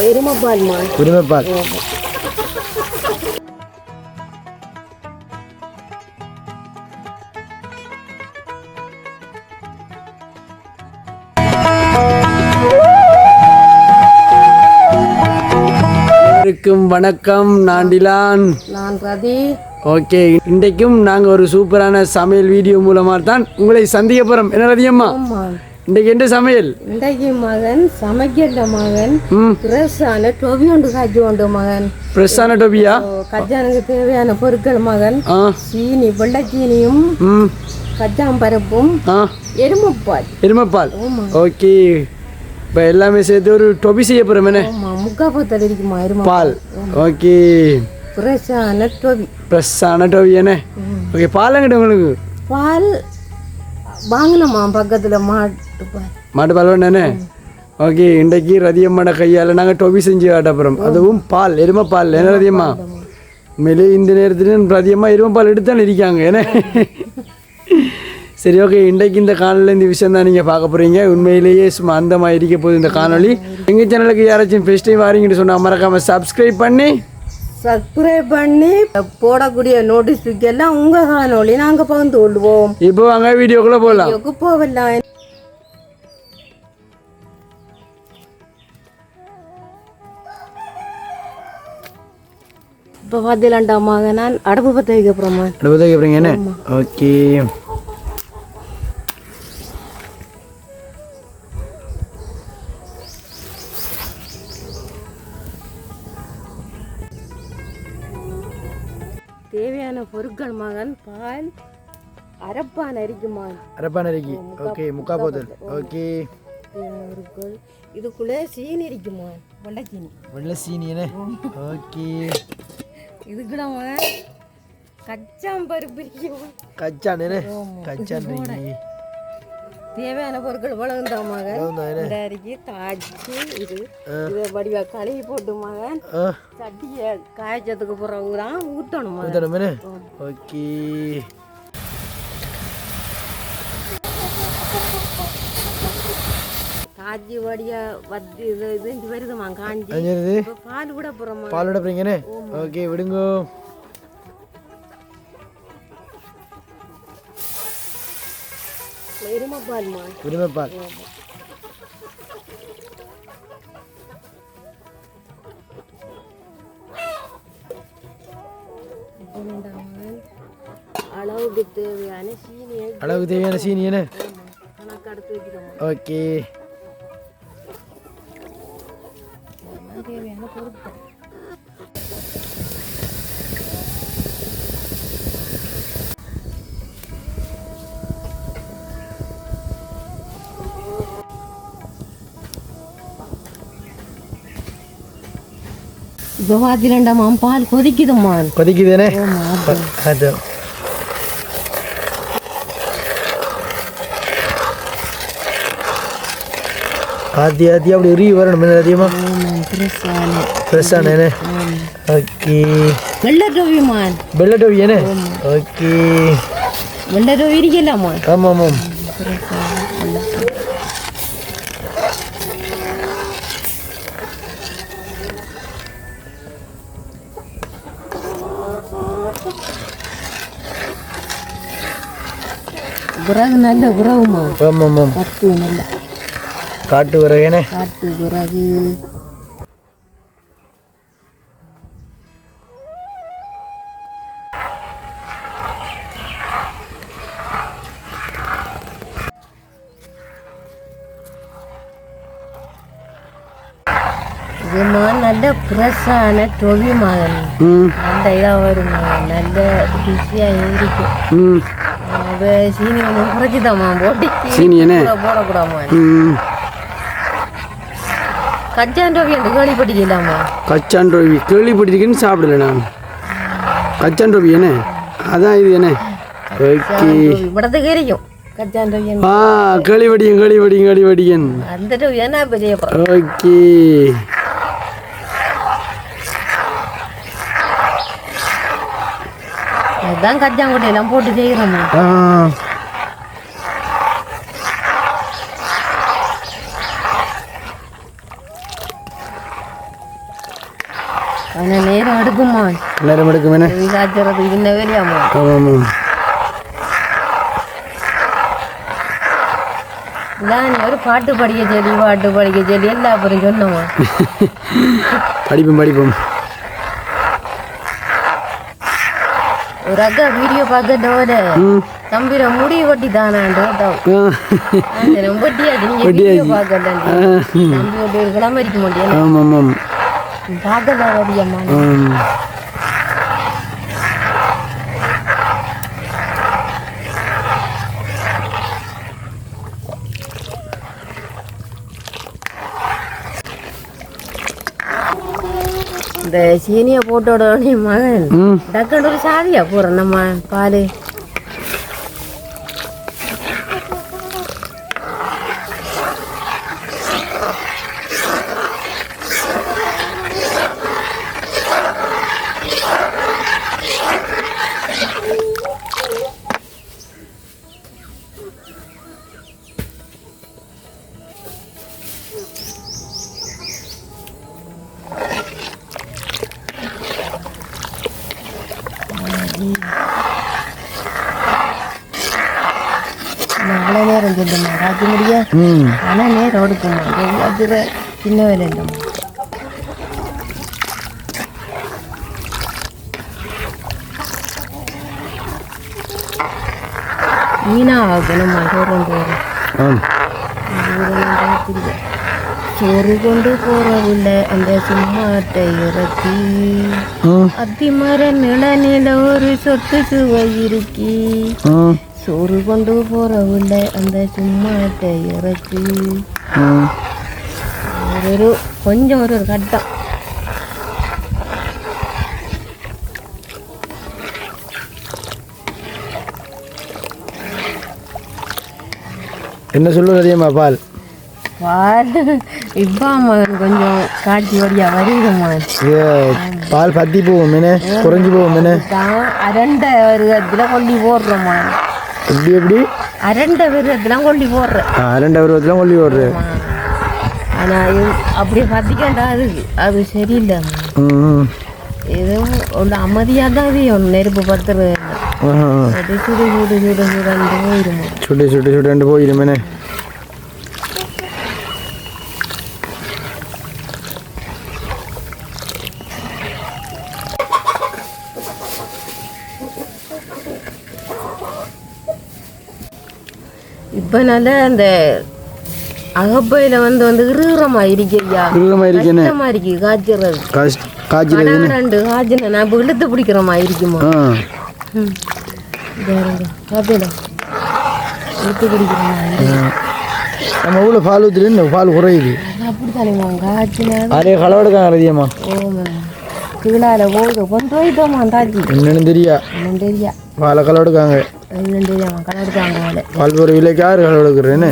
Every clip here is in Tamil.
எருமைப்பால் மான். எருமைப்பால். வணக்கம், நான் டிலான். நான் ரதி. ஓகே, இன்றைக்கும் நாங்கள் ஒரு சூப்பரான சமையல் வீடியோ மூலமாக தான் உங்களை சந்திக்க போகிறோம். என்ன ரதியம்மா, இன்றைக்கு என்ன சமையல்? இன்றைக்கு மகன் சமைக்கிற மகன் ஃப்ரெஷ்ஷான டொபி ஒன்று காய்ச்சி கொண்டு மகன். ஃப்ரெஷ்ஷான டொபியா? கஜானுக்கு தேவையான பொருட்கள் மகன் சீனி, வெள்ளை சீனியும் கஜான் பருப்பும் எருமைப்பால். எருமைப்பால். ஓகே, இப்போ எல்லாமே சேர்த்து ஒரு டொபி செய்ய போகிறோம். என்ன முக்கா பத்தல் இருக்குமா பால்? ஓகே, ஃப்ரெஷ்ஷான டொபி. ஃப்ரெஷ்ஷான டொபி என்ன? ஓகே, பால் எங்கிட்ட உங்களுக்கு? பால் வாங்கினம்மா பக்கத்தில் மாட்டுப்பால். மாட்டுப்பால் வேணே. ஓகே, இன்றைக்கு ரதியம்மாட கையால் நாங்கள் டொபி செஞ்சு காட்டப்புறோம். அதுவும் பால், எருமைப்பால். என்ன ரதியம்மா, உண்மையிலே இந்த நேரத்துலையும் ரதியம்மா எருமைப்பால் எடுத்தாலும் இருக்காங்க. ஏன்னா சரி, ஓகே, இன்றைக்கு இந்த காணொலியில் இந்த விஷயம் தான் நீங்கள் பார்க்க போகிறீங்க. உண்மையிலேயே சும்மா அந்தமாக இருக்க போகுது இந்த காணொலி. எங்கள் சேனலுக்கு யாராச்சும் ஃபஸ்ட் டைம் வாரீங்கன்னு சொன்னால் மறக்காமல் சப்ஸ்கிரைப் பண்ணி போடக்கூடிய நோட்டீஸ் எல்லாம் உங்கள் காணொலி நாங்கள் பகிர்ந்து கொள்வோம். இப்போ வாங்க வீடியோக்குள்ளே போகலாம். போகலாம். இப்போ பார்த்துலாண்டாமாக நான் அடுப்பு பற்ற வைக்க போகிறோம்மா. அடுப்பு பற்ற வைக்க போகிறீங்க என்ன? ஓகே, தேவையான பொருட்கள் மகன் பால், அரப்பான் அரிக்குமா. அரப்பான் அரிக்கி. ஓகே, முக்கா போத்தல். ஓகே, பொருட்கள் இதுக்குள்ளே சீனி இருக்குமா, வெள்ளை சீனி. வெள்ளை சீனி என்ன? ஓகே, இதுக்குள்ள மகன் கச்சான் பருப்பு இருக்கும். கச்சான் என்ன? கச்சான் தேவையான பொருட்கள் வளர்ந்தான் மகன். அரிக்கி தாய்ச்சி இது இதை வடிவா கழுவி போட்டு மகன் சட்டியை காய்ச்சதுக்கு பிறகு தான் ஊற்றணும் மகன். ஓகே, காய்ச்சி வடியா வத்தி இது இது வருதுமா காஞ்சி. பால் விட போகிறோம். பால் விட போறீங்கன்னு? ஓகே, விடுங்க. எருமைப்பால் மா. எருமைப்பால். அளவுக்கு தேவையான சீனியை கணக்கு எடுத்து வைக்கிறோம். ஓகே, தேவையான பொருட்கள் இப்போ பார்த்துலண்டாமா பால் கொதிக்குதும்மா. கொதிக்குதுனே? அது ஆத்தி ஆத்தி அப்படி உருகி வரணும் அதிகமாக. ஃப்ரெஷ்ஷான. ஓகே, வெள்ளை டோவிமான். வெள்ளை டோவி என்ன? ஓகே, வெள்ளை டோவி இருக்கலாமா? ஆமாம் ஆமாம். விறகு நல்ல விறகுமா. ஆமாம் ஆமாம். கட்டு நல்ல காட்டு விறகுனே. காட்டு விறகு. இதுமா நல்ல ஃப்ரெஷ்ஷான டொவி மகன். நல்ல இதாக வரும் மகன். நல்ல ருசியாக இருக்கும். சீனி கொஞ்சம் குறைச்சிதாம்மா போட்டு. சீனி என்ன போடக்கூடாமா. கச்சான் டோவி என்று கேள்விப்பட்டிக்கலாமா? கச்சான் டோவி கேள்விப்பட்டிருக்கேன்னு சாப்பிடல நான். கச்சான் டோவி என்ன? அதான் இது என்ன? ஓகே, இப்படத்துக்கு இருக்கும் கச்சான் டோவி. கேள்விப்படியன் அந்த டோவி என்ன இப்போ செய்ய போகிறோம். ஓகே, அதுதான் கச்சாங்கொட்டையெல்லாம் போட்டு செய்கிறோம்மா. ஆனால் நேரம் எடுக்குமா நேரம் எடுக்குமே காய்ச்சறதுக்கு இன்ன வேலையாமா ஆமாம் இதான் ஒரு பாட்டு படிக்க சொல்லி எல்லா அப்புறம் சொன்னோமா படிப்போம் ஒரு அக்கா வீடியோ பார்க்கட்டோட தம்பிர முடி வட்டி தானாண்டு வட்டியாச்சு நீங்க வீடியோ பார்க்கட்டேன் தம்பி ஒரு கிளம்ப இருக்க முடியும் பார்க்கல வரியாமா இந்த சீனியை போட்டோட மகன் டக்குன்னு ஒரு சாதியா போடுறோம் நம்ம பால் நாளை நேரம் சொல்லுமா ராஜ முடியா ஆனால் நேரம் எடுக்குமா அதுல சின்ன வேலை இல்லைம்மா மீனா ஆகணும்மா சோறு கொண்டு போறவில்லை அந்த சும்மாட்டை இறக்கி அத்திமர நில ஒரு சொட்டு சுவை இருக்கி சோறு கொண்டு போறவில்லை அந்த சும்மாட்டை இறக்கி ஒரு கொஞ்சம் ஒரு கட்டம் என்ன சொல்லுவது அதிகமா பால் இப்போ கொஞ்சம் காட்சி வழியா வருதுமா பால் பத்தி போகும் குறைஞ்சி போகும் அரண்டை வருகத்துல கொல்லி போடுறோம்மா எப்படி அரண்டை வருகத்துல கொல்லி போடுறேன் அரண்டை வருவத்துல கொல்லி போடுறேன் ஆனால் அப்படி பத்திக்கண்டா அது சரியில்லைம்மா எதுவும் ஒன்று அமைதியாக தான் இது நெருப்பு பத்துறது சுடு சுடு சுடு சுடண்டு போயிடுமா சுட்டு போயிடுமே இப்போ நல்ல அந்த அகப்பையில வந்து ஈரமா இருக்கையா கஷ்டமா இருக்கு காய்ச்சறது ரெண்டு காய்ச்சல் நான் இப்போ இழுத்து பிடிக்கிறோமா இருக்குமா இழுத்து பிடிக்கிறோமா நம்ம ஊர்ல பால் ஊத்துறேன் பால் குறையுது அப்படித்தானேம்மா காய்ச்சல் அதே களவெடுக்காங்க ரதியம்மா கீழால போகுது கொண்டு போயிட்டோமா தாச்சி என்னன்னு தெரியா பாலை களவெடுக்காங்க தெரியாமா களவெடுக்காங்க பால் ஒரு விலைக்கு யாரு களவெடுக்கிறேன்னு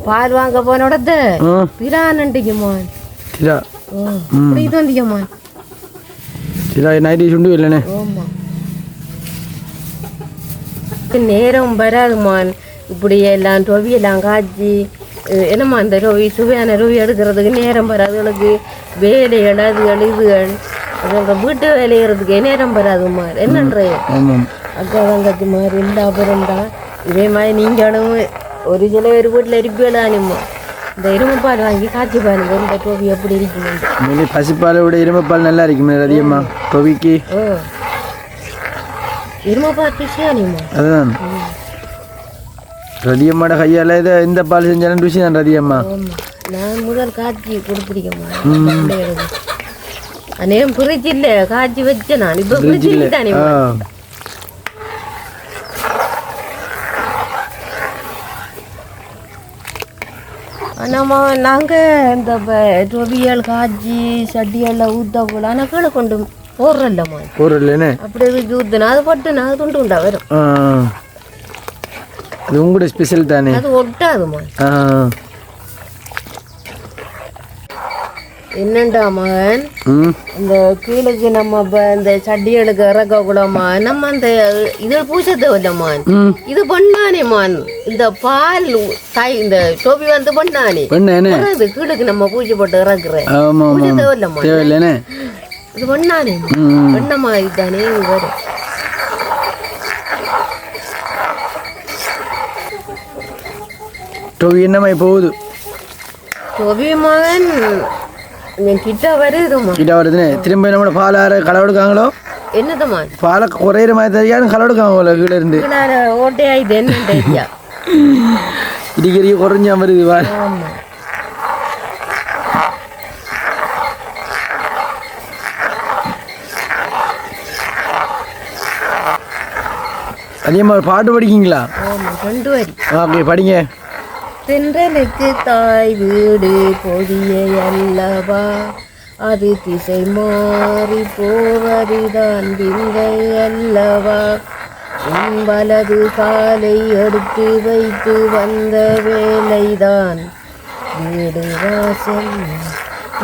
பால் வாங்க போனோடது பிரானண்டிக்குமா இதுமா நைட்டி சுண்டு இல்லைண்ணே நேரம் வராதுமான் இப்படி எல்லாம் ரொவியெல்லாம் காய்ச்சி என்னம்மா அந்த ரொவி சுவையான ரொவி எடுக்கிறதுக்கு நேரம் வராதுகளுக்கு வேலைகள் அதுகள் இதுகள் அதோட வீட்டு வேலைகிறதுக்கு நேரம் வராதுமா என்னன்ற அக்கா தங்கச்சி மாதிரி இருந்தா அப்புறம் தான் இதே மாதிரி நீங்களும் ஒரு சில பேர் வீட்டில் இருப்பீங்களானுமா இந்த இரும்புப்பால் வாங்கி காய்ச்சி பாருங்க இந்த டோவி எப்படி இருக்குன்னு பசிப்பாலை விட இரும்புப்பால் நல்லா இருக்குமே அதிகமா டோவிக்கு இரும்புப்பால் ருசியானிமா அதுதான் ரதியம்மாட கையால் இதை இந்த பால் செஞ்சாலும் ருசி தான் ரதியம்மா நான் முதல் காய்ச்சி கொடுத்துருக்கேம்மா அநேகம் ஃப்ரிட்ஜ் இல்லை காய்ச்சி வச்சேன் நான் இப்போ ஃப்ரிட்ஜ் இல்லை தானே நம்ம நாங்கள் இந்த டொவியல் காய்ச்சி சட்டியெல்லாம் ஊற்ற போல ஆனால் கீழே கொண்டு போடுறல்லம்மா போடுறல்லேண்ணே அப்படியே ஊற்றுனா அது பட்டுனா அது துண்டு உண்டா வரும் அது உங்களோட ஸ்பெஷல் தானே அது ஒட்டாதுமா என்னண்டா மகன் இந்த கீழுக்கு நம்ம இந்த சட்டிகளுக்கு இறக்கக்கூடாமா நம்ம அந்த இது பூசத்தை இல்லம்மான் இது பண்ணானே மான் இந்த பால் இந்த டோபி வந்து பண்ணானே அது கீழுக்கு நம்ம பூஜை போட்டு இறக்குறேன் பூஜத்தை இல்லம்மா இது பண்ணானே பண்ணமா இதுதானே வரும் டோபி என்னமா போகுது டோபி மகன் கிட்ட வருதுமா கிட்ட வருதுன்னு திரும்ப நம்மளோட பால் களை எடுக்காங்களோ என்னதுமா பாலை குறையிற மாதிரி தெரியாது களை எடுக்காங்களோ கீழே இருந்து ஓட்டையாயுது என்ன தெரியா இடிக்கடி குறைஞ்சா வருது வா அதே மாதிரி பாட்டு படிக்கீங்களா ரெண்டு வரி ஓகே படிங்க தென்றலுக்கு தாய் வீடு பொதிய அல்லவா அது திசை மாறி போவதுதான் விந்தை அல்லவா வலது காலை எடுத்து வைத்து வந்த வேலைதான் வீடு வாசல்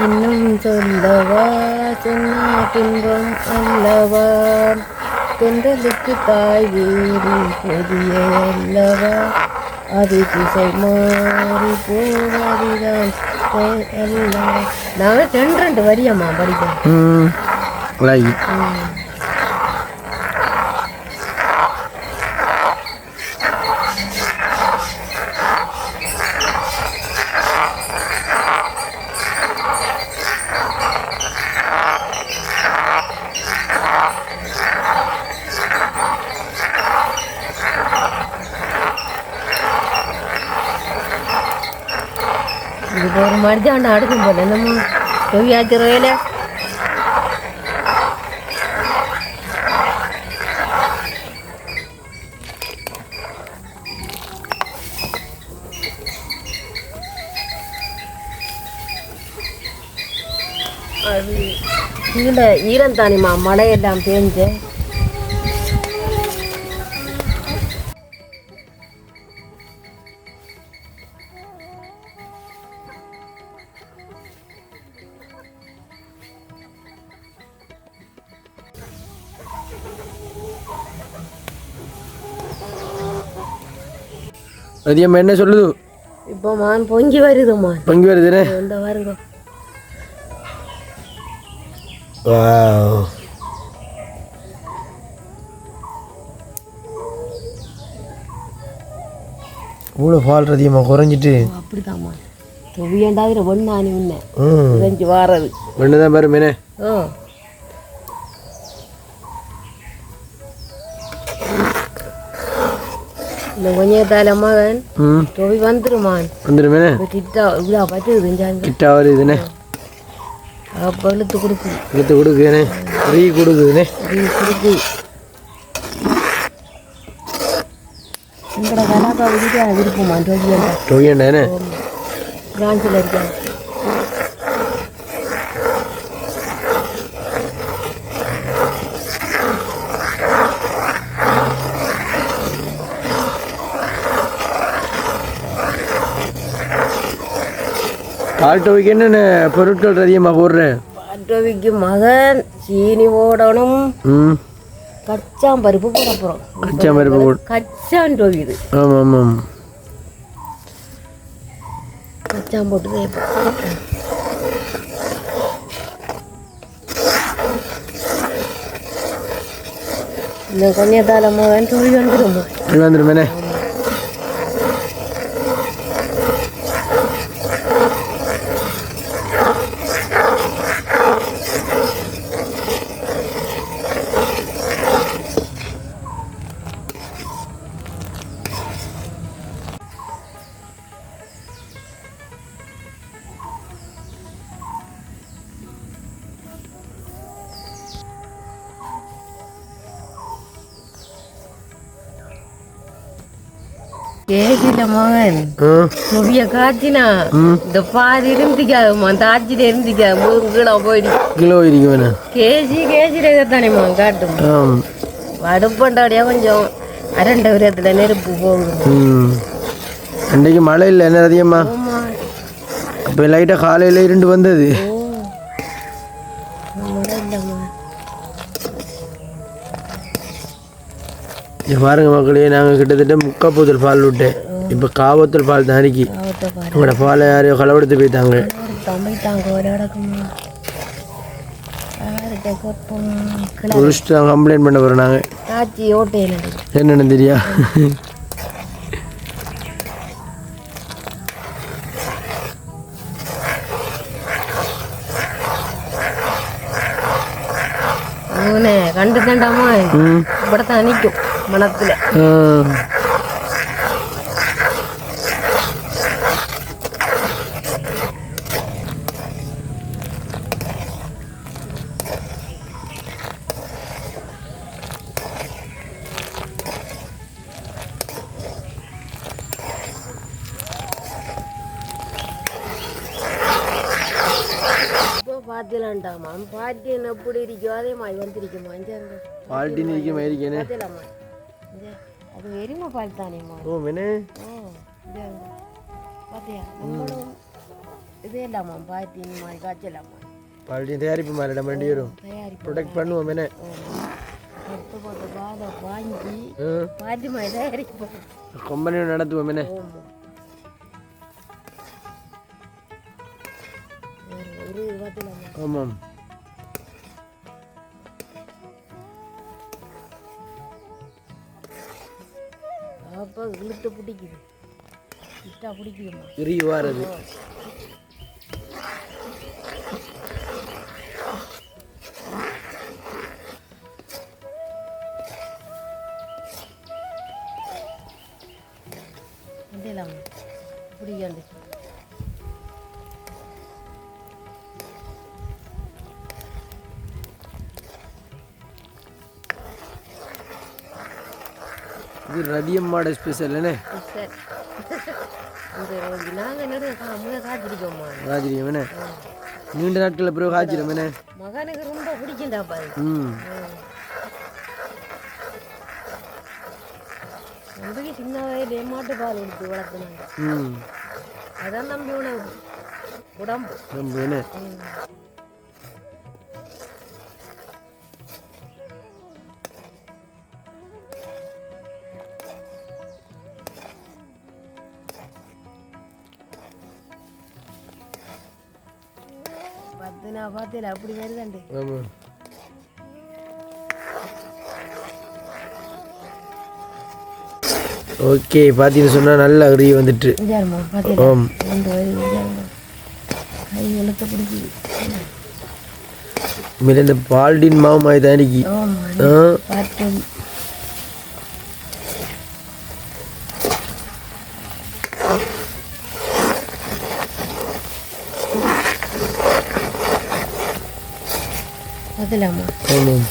இன்னும் சொல்லவா சொன்ன துன்பம் அல்லவா தென்றலுக்கு தாய் வீடு பொதிய அல்லவா அது திசை மாறி போவதுதான் நாங்கள் ரெண்டு வரியம்மா படிப்போம் இது ஒரு மடிஞ்சாண்டு அடுக்கும் போல நம்ம தொவியாச்சுற வேலை அது கீழே ஈரம் தானிமா மழையெல்லாம் பேஞ்சு அதிகமாக என்ன சொல்லுது இப்போ மான் பொங்கி வருதுமா பொங்கி வருதுண்ணே இந்த வருங்க இவ்வளோ பால் அதிகமாக குறைஞ்சிட்டு அப்படிதாம்மா தொவியண்டாவது ஒன்னானி உன்ன குறைஞ்சி வாரது ஒன்று தான் பாரு மீனே இந்த கொஞ்சத்தால மகன் தொவி வந்துருமான் வந்துருமே கிட்டா இவ்வளோ பட்டுது கிட்டா வருதுண்ணே அப்போ இழுத்து கொடுக்குது கொடுக்குதுண்ணே ரீ கொடுக்குதுண்ணே கொடுக்கு எங்கட கலாக்கா விதிக்க விருப்பமா டொவியண்டாண்ணே பிரான்சில் இருக்காங்க பால்டோவிக்கு என்னென்ன பொருட்கள் அதிகமாக போடுறேன் பால்டோவிக்கு மகன் சீனி போடணும் கச்சாம் பருப்பு போட போகிறோம் கச்சாம் பருப்பு கச்சான் டோவி இது ஆமாம் ஆமாம் கச்சாம் போட்டு இந்த கொஞ்சத்தால மகன் டோவி வந்துடுமே கேசில மகன் சுவிய காய்ச்சினா இந்த பாதி இருந்துக்காதுமா அந்த ஆட்சியில இருந்துக்காது முழுங்கீழ போயிடுச்சு கிலோ இருக்கு கேசில தானேம்மா காட்டும் அடுப்பண்டாடியா கொஞ்சம் அரண்ட விரத்துல நெருப்பு போகுது அன்றைக்கு மழை இல்லை என்ன அதிகமா அப்போ லைட்டாக காலையில் இருண்டு வந்தது பாருங்க மக்களே நாங்கள் கிட்டத்தட்ட முக்காப்பூத்தல் பால் விட்டேன் இப்போ காவத்தல் பால் தான் அன்றைக்கி உங்களோட பாலை யாரையோ களவெடுத்து போயிட்டாங்க குடிச்சிட்டு கம்ப்ளைண்ட் பண்ண போகிறோம் நாங்கள் என்னென்னு தெரியா கண்டு தண்டாமா இப்படத்தான் நிற்கும் மனத்துல பாத்திலாண்டாமா பாட்டின்னு எப்படி இருக்கோ அதே மாதிரி வந்துருக்குமா பால்ட்டின்னு இருக்க மாதிரி இருக்கேனே அது வெறுமை பால் தானேம்மா ஓ மெனே பாத்தியா நம்மளும் இதே இல்லாமா பாட்டின்னு மாதிரி காய்ச்சலாமா பால்ட்டி தயாரிப்பு மாதிரி நம்ம ரெண்டு பேரும் ப்ரொடெக்ட் பண்ணுவோம் மெனே பாலை வாங்கி பாட்டி மாதிரி தயாரிப்போம் கம்பெனியோட நடத்துவோம் மெனே ஆமாம் அப்போ இழுத்து பிடிக்குது இஷ்டா பிடிக்குதுமா இறுகி வாரது பிடிக்காது இது ரதியம்மாட ஸ்பெஷல் என்ன காய்ச்சிருக்கோம் என்ன நீண்ட நாட்கள் பிறகு காய்ச்சிடும் என்ன மகனுக்கு ரொம்ப பிடிக்கும்டாப்பா நம்பிக்கை சின்ன வயதிலே மாட்டு பால் எடுத்து வளர்த்துனாங்க அதான் நம்பி உணவு உடம்பு என்ன பார்த்தேன் அப்படி வருதாண்டு ஓகே பார்த்தீங்கன்னு சொன்னால் நல்ல அருகி வந்துட்டு இந்த பால்டின் மாவு மாதிரி தான் இன்னைக்கு ஆமாம்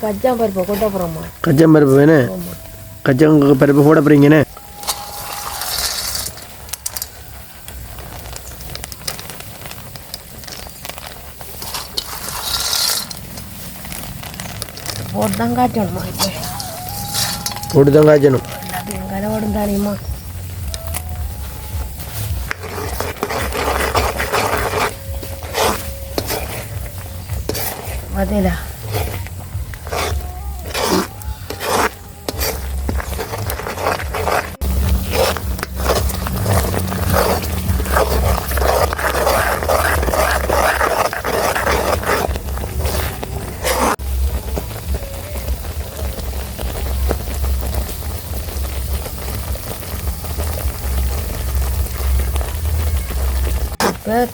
கச்சாம் பருப்பு கொட்ட போகிறோமா கச்சாம் பருப்பு வேணும் கச்சாம் பருப்பு போட போகிறீங்கண்ணே போட்டு தான் காய்ச்சணுமா போட்டு தான் காய்ச்சணும் கலவடும் தானேம்மா அதேலா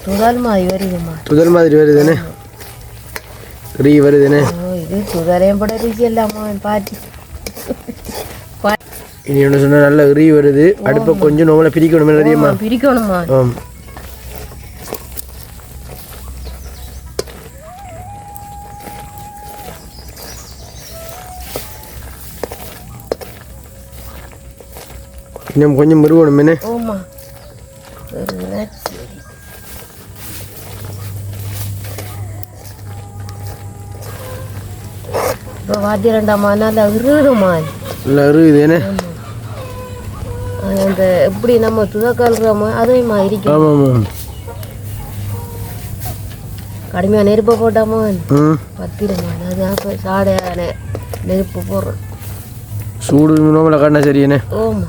துதல் மாதிரி வருதுமா துதல் மாதிரி வருதுன்னு ரீ வருதுன்னு இது துதலையும் பட ருசி இல்லாமா பாட்டி இனி ஒன்று சொன்னால் நல்லா ரீ வருது அடுப்பை கொஞ்சம் நம்மளை பிரிக்கணுமே நிறையமா பிரிக்கணுமா இன்னும் கொஞ்சம் முருகணும் என்ன ஓமா இப்போ வாத்தியம் ரெண்டாமா நல்லா இருதுமா நல்லா இருக்குது என்ன அந்த எப்படி நம்ம துதக்கல்றோமோ அதே மாதிரி ஆமாம் ஆமாம் கடுமையாக நெருப்பை போட்டாமோ பத்திரமா அது சாடையான நெருப்பு போடுறோம் சூடு நோம்பல காட்டினா சரி என்ன ஓமா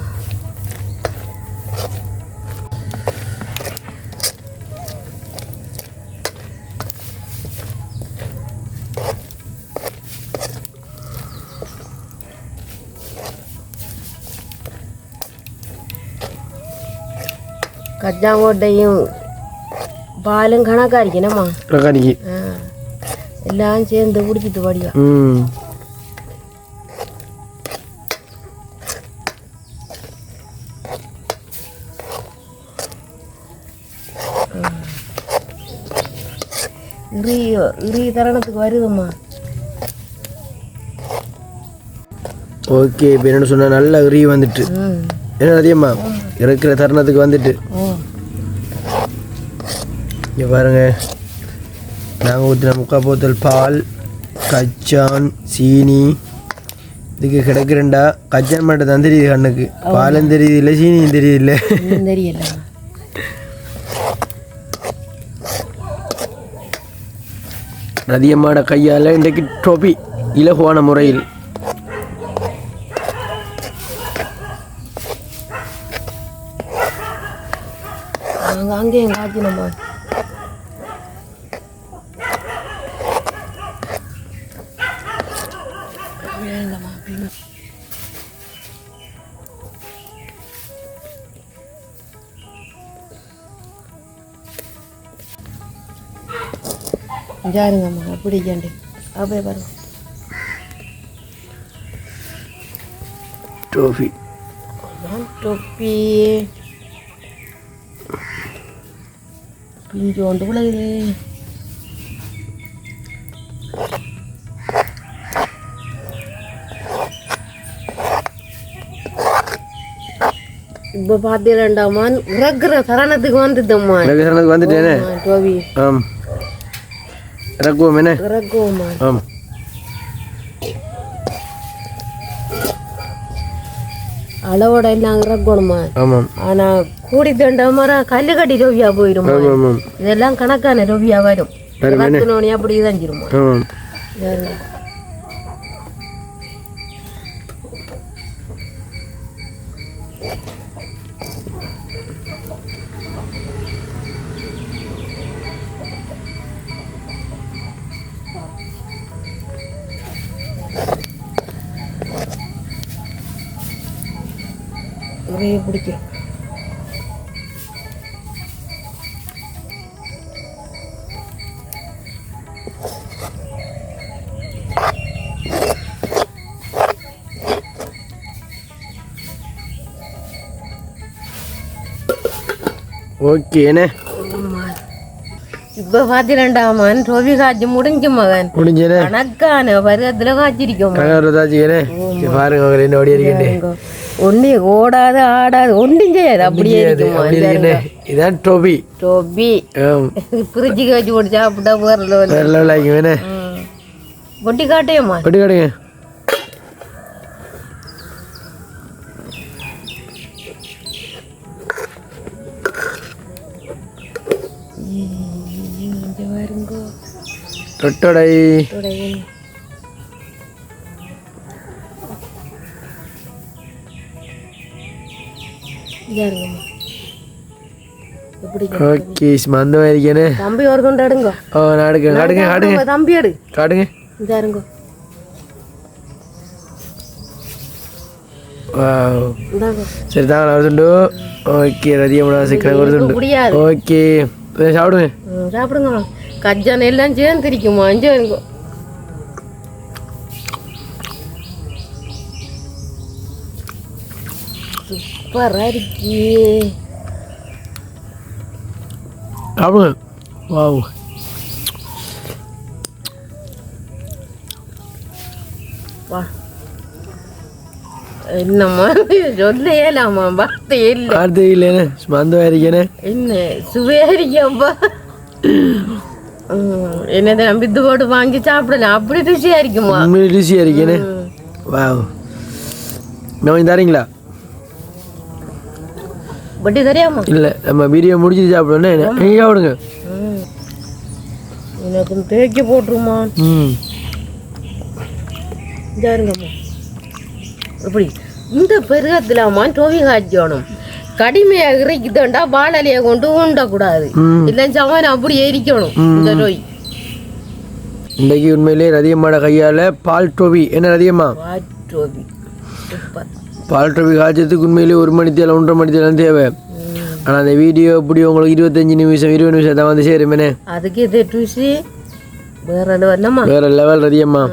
கச்சாங்கோட்டையும் பாலும் கணக்காரிக்கணுமா கணக்காரிக்கு எல்லாம் சேர்ந்து குடிச்சிட்டு படியா இறி தருணத்துக்கு வருதும்மா ஓகே இப்போ என்ன சொன்னா நல்ல இறி வந்துட்டு என்ன அதிகமா இருக்கிற தருணத்துக்கு வந்துட்டு இங்கே பாருங்க நாங்கள் ஊற்றின 3/4 போத்தல் பால் கச்சான் சீனி இதுக்கு கிடைக்கிறேன்டா கச்சான் மட்டும் தான் தெரியுது கண்ணுக்கு பாலும் தெரியுது இல்லை சீனியும் தெரியுது இல்லை தெரியல ரதியம்மாட கையால் இன்றைக்கு டோபி இலகுவான முறையில் அங்கேயும் காய்ச்சினம்மா ஜாருங்கம்மா அப்படி கேண்டு அப்படியே பாருங்க டோபி டொப்பி பிஞ்சோண்டு விளையுது இப்போ பார்த்தீங்கன்னாம்மா இறக்குற சரணத்துக்கு வந்துட்டோம்மா சரணத்துக்கு வந்துட்டேனே டோபி ஆம் இறக்குவோம் என்ன இறக்குவோம்மா ஆம் அளவோட எல்லாம் இறக்கணுமா ஆமாம் ஆனால் கூடி தண்ட மாதிரி கல்லு கட்டி ரவியா போயிடுமா இதெல்லாம் கணக்கான ரவியா வரும் நோனி அப்படி தான் இருமா ஒரே பிடிக்கும் ஓகேண்ணே இப்போ பார்த்தீங்கன்னாமன் ரவி காய்ச்சி முடிஞ்ச மகன் முடிஞ்சேனே கணக்கான பருவத்தில் காய்ச்சிருக்கோம் பாருங்க அவங்க என்ன ஓடி இருக்கேன் ஒன்னே ஓடாது ஆடாது ஒன்றும் செய்யாது அப்படியே இருக்குமா இதான் டோபி டோபி பிரிட்ஜுக்கு வச்சு போட்டு சாப்பிட்டா போறல பொட்டி காட்டையம்மா பொட்டி காட்டுங்க தொட்டடை ஓகே மந்தமா இருக்கேனே தம்பி ஒரு கொண்டு எடுங்க ஓ நாடுங்க காடுங்க காடுங்க தம்பி எடு காடுங்க இதாருங்க சரி தாங்க நான் வருதுண்டு ஓகே ரதியம்மா சிக்கன் வருதுண்டு ஓகே சாப்பிடுங்க சாப்பிடுங்க கஜான எல்லாம் சேர்ந்து இருக்குமா அஞ்சாருங்க சூப்பராக இருக்கே சாப்பிடுங்க வாவ் வா என்னம்மா சொல்ல ஏலாமா வார்த்தை இல்லை வார்த்தை இல்லைன்னு மந்தமாக இருக்கேனே என்ன சுவையா இருக்கியாப்பா என்னதை நம்பித்து போட்டு வாங்கி சாப்பிடலாம் அப்படி ருசியா இருக்குமா உண்மையிலே ருசியாக இருக்கேனே வா நான் தரீங்களா வட்டி தெரியாமா இல்லை நம்ம வீடியோ முடிச்சுட்டு சாப்பிடணும் நீங்கள் சாப்பிடுங்க எனக்கு தேய்க்க போட்டுருமா ம் இதாருங்கம்மா இப்படி இந்த பெருகத்திலாமா டோவி காய்ச்சணும் கடுமையாக இறைக்குதோண்டா வாழலையை கொண்டு ஊண்டக்கூடாது இல்லை சவன் அப்படி எரிக்கணும் இந்த டோய் இன்றைக்கு உண்மையிலே ரதியம்மாட கையால் பால் டோவி என்ன ரதியம்மா டோவி சூப்பர் பால் டோவி காய்ச்சதுக்கு உண்மையிலே 1 மணி தேவை 1.5 மணி தேவை தேவை ஆனால் அந்த வீடியோ இப்படி உங்களுக்கு 25 நிமிஷம் 20 நிமிஷம் தான் வந்து சேருமேனே அதுக்கு இது ருசி வேற என்னம்மா வேற லெவல் ரதியம்மா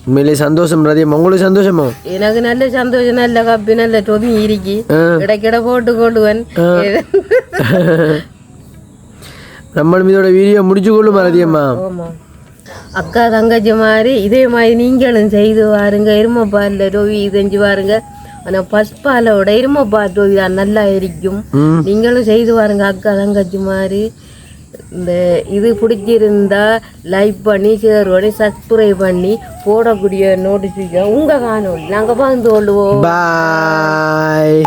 உண்மையிலே சந்தோஷம் ரதியம்மா உங்களுக்கு சந்தோஷமா எனக்கு நல்ல சந்தோஷம் நல்ல காப்பி நல்ல டொவி இருக்கு இடைக்கிட போட்டு கொள்ளுவன் நம்மளும் இதோட வீடியோ முடிச்சு கொள்ளுமா ரதியம்மா அக்கா தங்கச்சி மாதிரி இதே மாதிரி நீங்களும் செய்து பாருங்க எருமைப்பாலில் டொவி செஞ்சு பாருங்க ஆனால் பஸ்பாலோட எருமைப்பால் டொவி தான் நல்லா இருக்கும் நீங்களும் செய்து பாருங்க அக்கா தங்கச்சி மாதிரி இந்த இது பிடிச்சிருந்தா லைக் பண்ணி ஷேர் பண்ணி சப்ஸ்கிரைப் பண்ணி போடக்கூடிய நோட்டிஃபிகேஷன் உங்கள் காணொலி நாங்கள் பகிர்ந்து கொள்ளுவோம் பாய்.